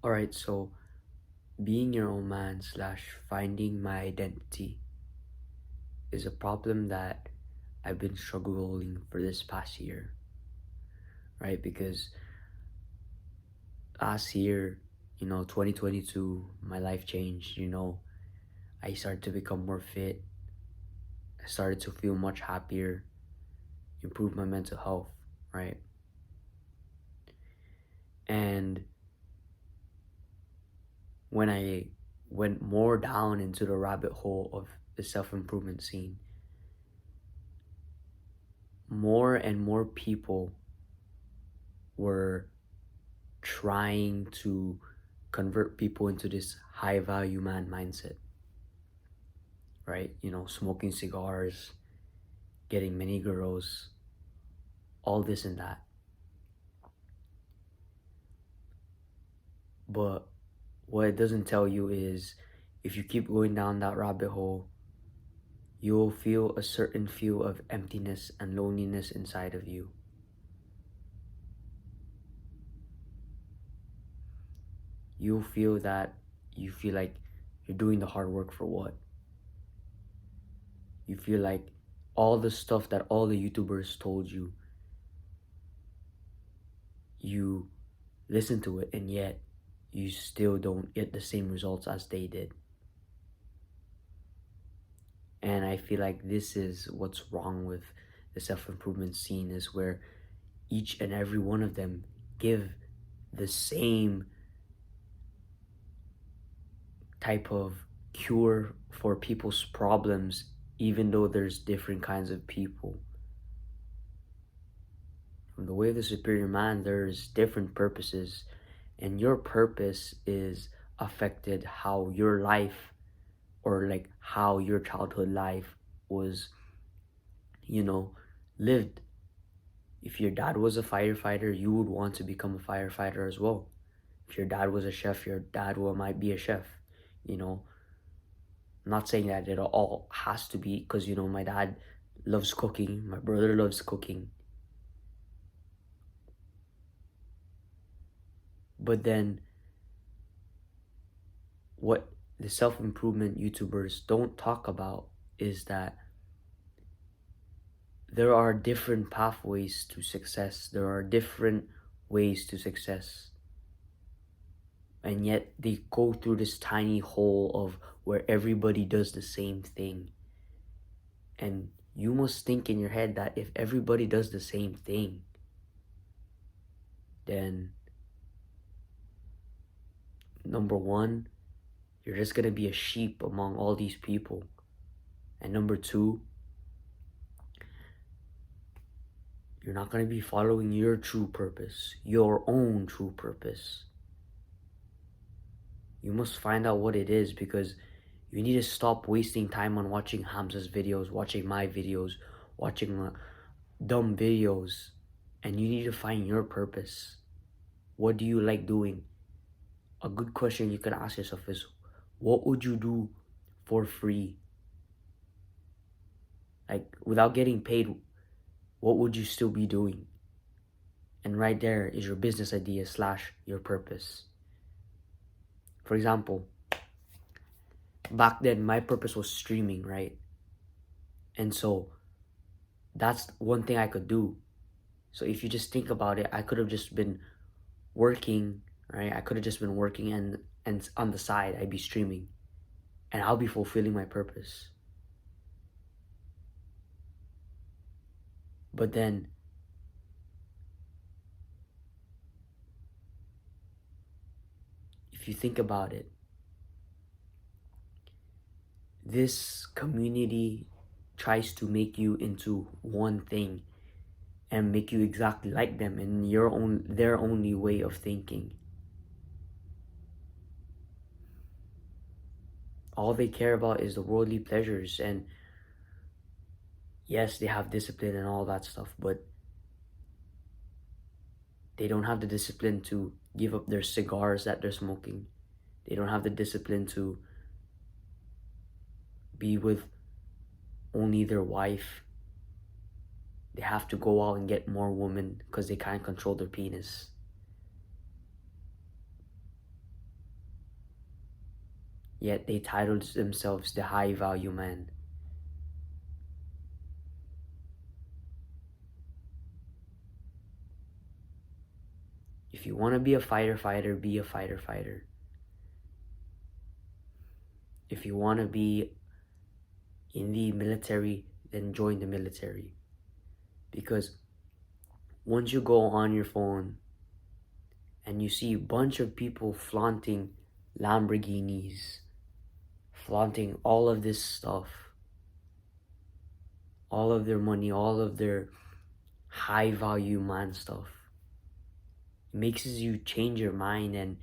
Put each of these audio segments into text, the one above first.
Alright, so being your own man slash finding my identity is a problem that I've been struggling for this past year, right? Because last year, 2022, my life changed. I started to become more fit. I started to feel much happier, improve my mental health, right? And when I went more down into the rabbit hole of the self improvement scene, more and more people were trying to convert people into this high value man mindset, right? Smoking cigars, getting many girls, all this and that. But what it doesn't tell you is if you keep going down that rabbit hole, you'll feel a certain feel of emptiness and loneliness inside of you. You'll feel that you feel like you're doing the hard work for what? You feel like all the stuff that all the YouTubers told you, you listen to it, and yet you still don't get the same results as they did. And I feel like this is what's wrong with the self-improvement scene, is where each and every one of them give the same type of cure for people's problems, even though there's different kinds of people. From the way of the superior man, there's different purposes, and your purpose is affected how your life, or like how your childhood life was, you know, lived. If your dad was a firefighter, you would want to become a firefighter as well. If your dad was a chef, your dad might be a chef. You know, I'm not saying that it all has to be, because my dad loves cooking, my brother loves cooking. But then what the self-improvement YouTubers don't talk about is that there are different pathways to success. There are different ways to success. And yet they go through this tiny hole of where everybody does the same thing. And you must think in your head that if everybody does the same thing, then number one, you're just gonna be a sheep among all these people. And number two, you're not gonna be following your true purpose, your own true purpose. You must find out what it is, because you need to stop wasting time on watching Hamza's videos, watching my videos, watching dumb videos, and you need to find your purpose. What do you like doing? A good question you can ask yourself is, what would you do for free? Like, without getting paid, what would you still be doing? And right there is your business idea slash your purpose. For example, back then my purpose was streaming, right? And so that's one thing I could do. So if you just think about it, I could have just been working, right? I could have just been working, and on the side I'd be streaming, and I'll be fulfilling my purpose. But then if you think about it, this community tries to make you into one thing and make you exactly like them in their only way of thinking. All they care about is the worldly pleasures, and yes, they have discipline and all that stuff, but they don't have the discipline to give up their cigars that they're smoking. They don't have the discipline to be with only their wife. They have to go out and get more women because they can't control their penis. yet they titled themselves the high value man. If you want to be a fighter, be a fighter. If you want to be in the military, then join the military. Because once you go on your phone and you see a bunch of people flaunting Lamborghinis, flaunting all of this stuff, all of their money, all of their high value man stuff, it makes you change your mind, and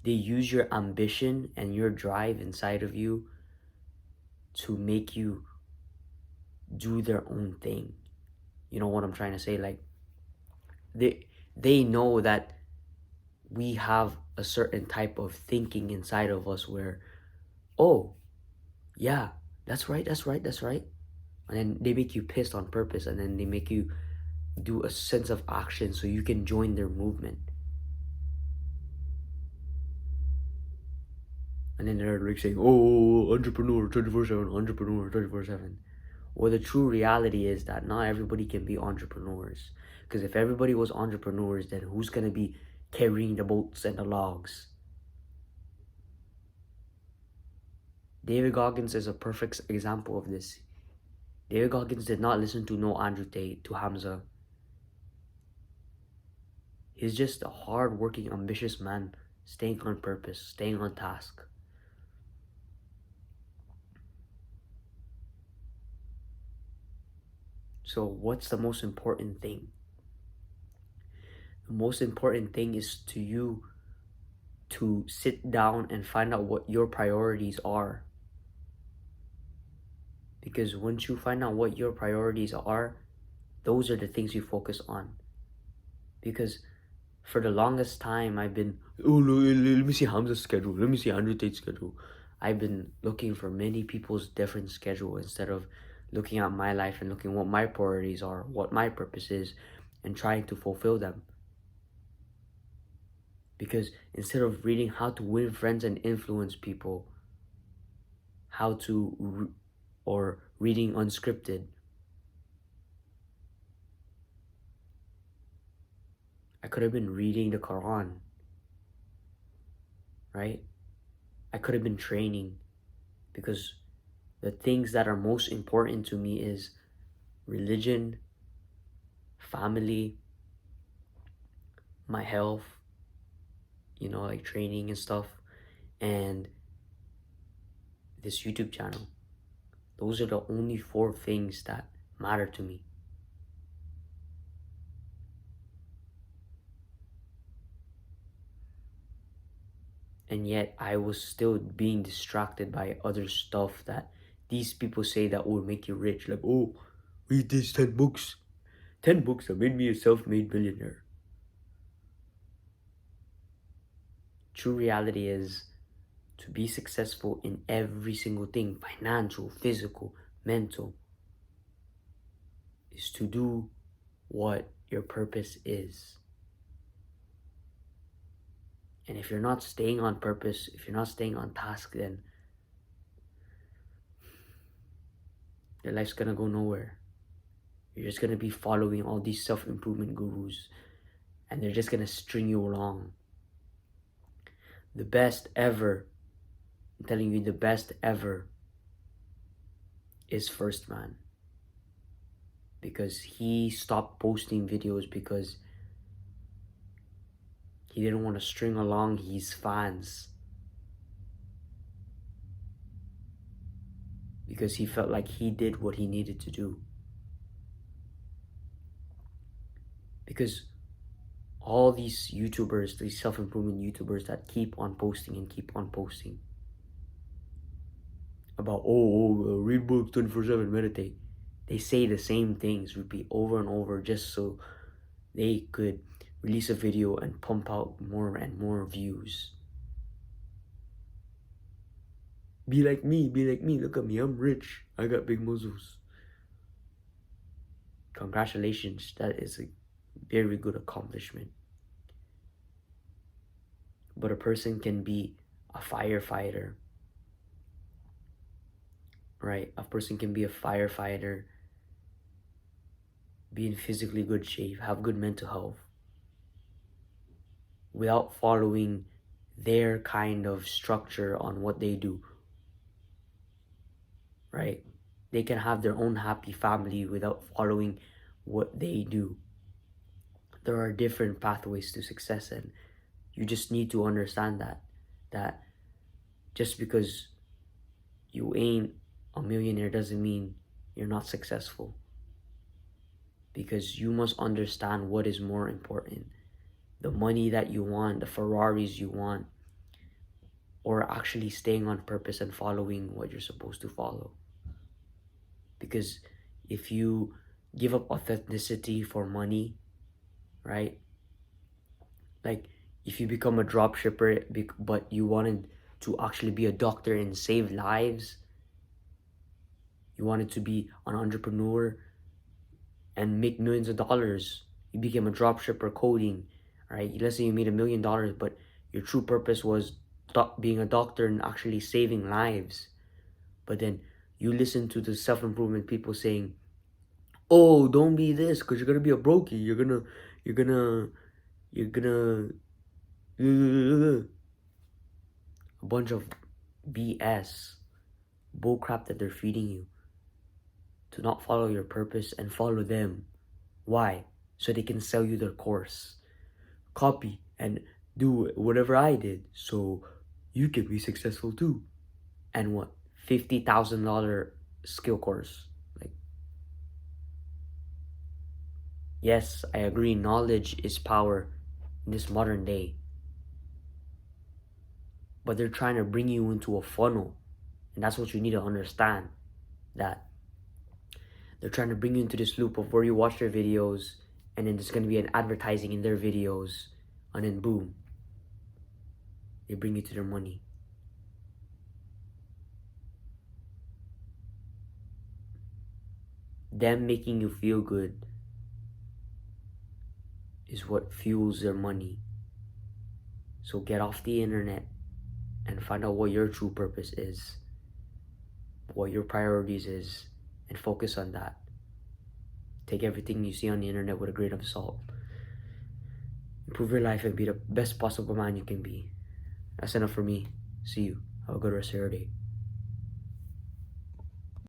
they use your ambition and your drive inside of you to make you do their own thing. You know what I'm trying to say? Like, they know that we have a certain type of thinking inside of us where, oh yeah, that's right, and then they make you pissed on purpose, and then they make you do a sense of action so you can join their movement. And then they're like saying, oh, entrepreneur 24/7, entrepreneur 24/7. Well, the true reality is that not everybody can be entrepreneurs. Because if everybody was entrepreneurs, then who's going to be carrying the boats and the logs? David Goggins is a perfect example of this. David Goggins did not listen to no Andrew Tate, to Hamza. He's just a hard-working, ambitious man, staying on purpose, staying on task. So what's the most important thing? The most important thing is to you to sit down and find out what your priorities are. Because once you find out what your priorities are, those are the things you focus on. Because for the longest time, I've been, oh, let me see Hamza's schedule. Let me see Andrew Tate's schedule. I've been looking for many people's different schedule instead of looking at my life and looking what my priorities are, what my purpose is, and trying to fulfill them. Because instead of reading how to win friends and influence people, or reading unscripted, I could have been reading the Quran, right? I could have been training, because the things that are most important to me is religion, family, my health, like training and stuff, and this YouTube channel. Those are the only 4 things that matter to me. And yet I was still being distracted by other stuff that these people say that will make you rich. Like, oh, read these 10 books. 10 books that made me a self-made millionaire. True reality is to be successful in every single thing, financial, physical, mental, is to do what your purpose is. And if you're not staying on purpose, if you're not staying on task, then your life's gonna go nowhere. You're just gonna be following all these self-improvement gurus, and they're just gonna string you along. The best ever, I'm telling you, the best ever is First Man. Because he stopped posting videos because he didn't want to string along his fans. Because he felt like he did what he needed to do. Because all these YouTubers, these self-improvement YouTubers that keep on posting about, read books 24/7, meditate. They say the same things, repeat over and over, just so they could release a video and pump out more and more views. Be like me, look at me, I'm rich, I got big muscles. Congratulations, that is a very good accomplishment. But a person can be a firefighter, right? A person can be a firefighter, be in physically good shape, have good mental health, without following their kind of structure on what they do, right? They can have their own happy family without following what they do. There are different pathways to success, and you just need to understand that just because you ain't a millionaire doesn't mean you're not successful, because you must understand what is more important: the money that you want, the Ferraris you want, or actually staying on purpose and following what you're supposed to follow. Because if you give up authenticity for money, right? Like, if you become a drop shipper but you wanted to actually be a doctor and save lives, you wanted to be an entrepreneur and make millions of dollars, you became a drop shipper coding, right? Let's say you made $1 million, but your true purpose was being a doctor and actually saving lives. But then you listen to the self-improvement people saying, oh, don't be this because you're gonna be a brokey, you're gonna a bunch of BS, bullcrap that they're feeding you. To not follow your purpose and follow them. Why? So they can sell you their course. Copy and do whatever I did so you can be successful too. And what? $50,000 skill course. Like, yes, I agree, knowledge is power in this modern day. But they're trying to bring you into a funnel. And that's what you need to understand. That they're trying to bring you into this loop of where you watch their videos and then there's going to be an advertising in their videos, and then boom, they bring you to their money. Them making you feel good is what fuels their money. So get off the internet and find out what your true purpose is, what your priorities is, and focus on that. Take everything you see on the internet with a grain of salt. Improve your life and be the best possible man you can be. That's enough for me. See you. Have a good rest of your day.